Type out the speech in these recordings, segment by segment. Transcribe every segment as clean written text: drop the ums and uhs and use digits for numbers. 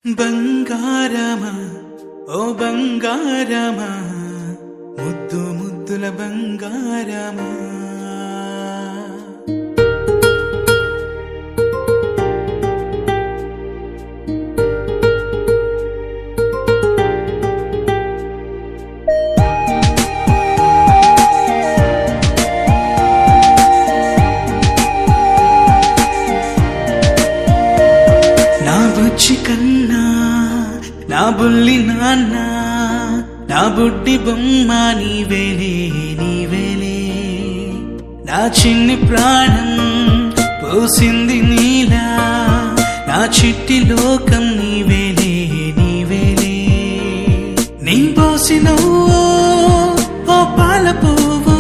బంగారమా ఓ బంగారమా ముద్దు ముద్దుల బంగారమా నా బుజ్జి కన్నా నా బుల్లి నాన్న నా బుడ్డి బొమ్మ నీవేలే నీవేలే నా చిన్ని ప్రాణం పోసింది నీలా నా చిట్టి లోకం నీవేలే నీవేలే నీ పోసినవో ఓ పాల పువ్వు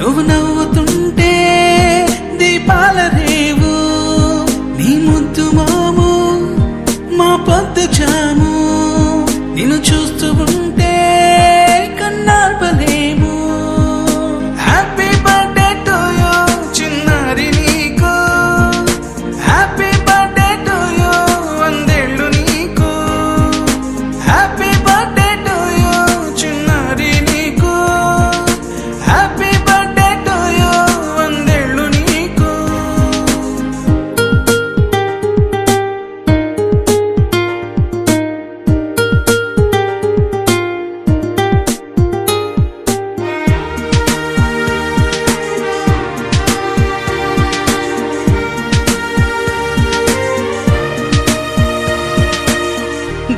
నువ్వు నవ్వుతుంటే దీపాల రేవు నీ ముద్దు మాము మా పొద్దు జాము నిన్ను చూస్తూ ఉంటే కన్నార్పలేము. హ్యాపీ బర్త్డే టు యూ చిన్నారి నీకు, హ్యాపీ బర్త్డే టు యూ వందేళ్ళు నీకు, హ్యాపీ బర్త్డే టు యూ చిన్నారి నీకు, హ్యాపీ బర్త్డే టు యూ వందేళ్ళు నీకు.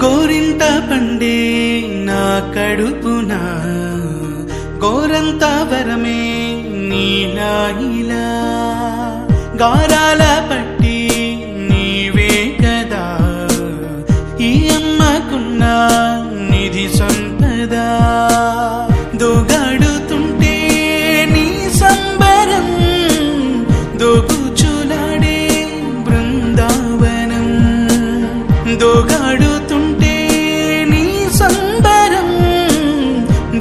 గోరింట పండే నా కడుపున గోరంత వరమే నీలా ఇలా గారాల పట్టి నీవే కదా ఈ అమ్మకున్న నిధి సంపద దోగాడుతుంటే నీ సంబరం దోగుచులాడే బృందావనం దోగాడుతుంటే నీ సంబరం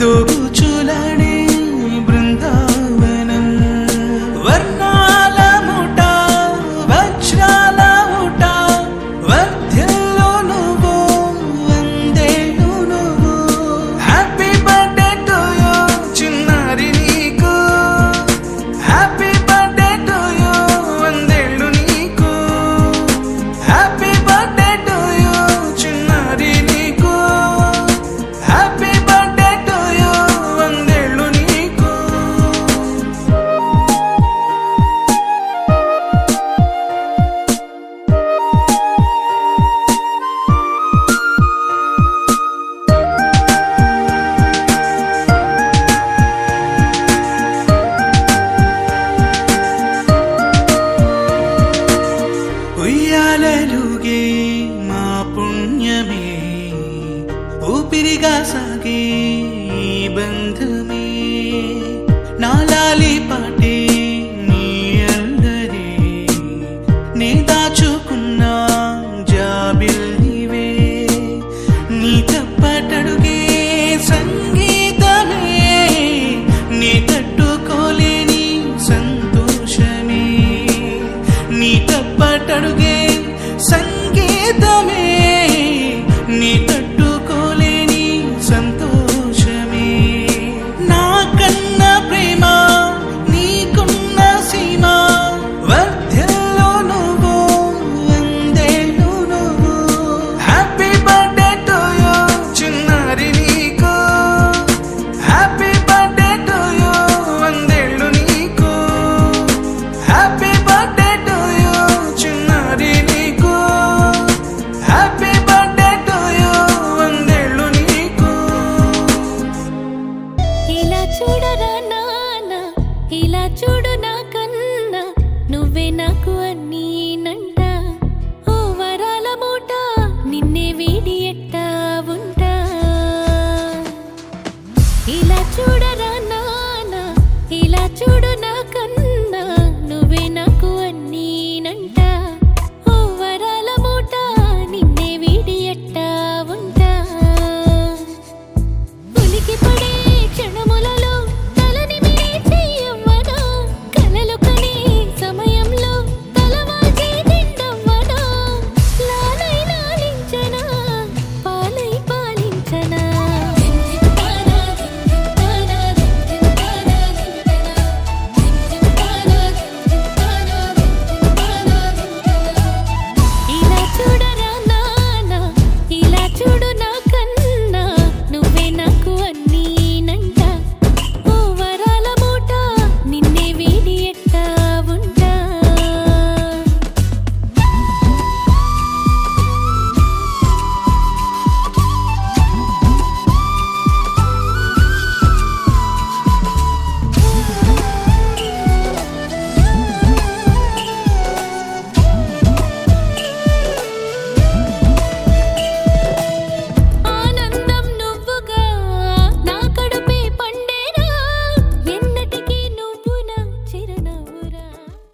దోగుచులాడే బృందావనం వర్ణాల ముఠ వజ్రాల ఊట వర్ధ్యంలో నువ్వు వందేళ్ళు నువ్వు. హ్యాపీ బర్త్డే టు యూ చిన్నారి నీకు, హ్యాపీ బర్త్డే టు యూ వందేళ్ళు నీకు, హ్యాపీ బర్త్డే టు యూ చిన్నారి నీకు, హ్యాపీ బర్త్డే టు యూ వందేళ్ళు నీకు. ఉయ్యాలలుగే మా పుణ్యమే ఊపిరిగా సాగే ఈ బంధమే నాలాలి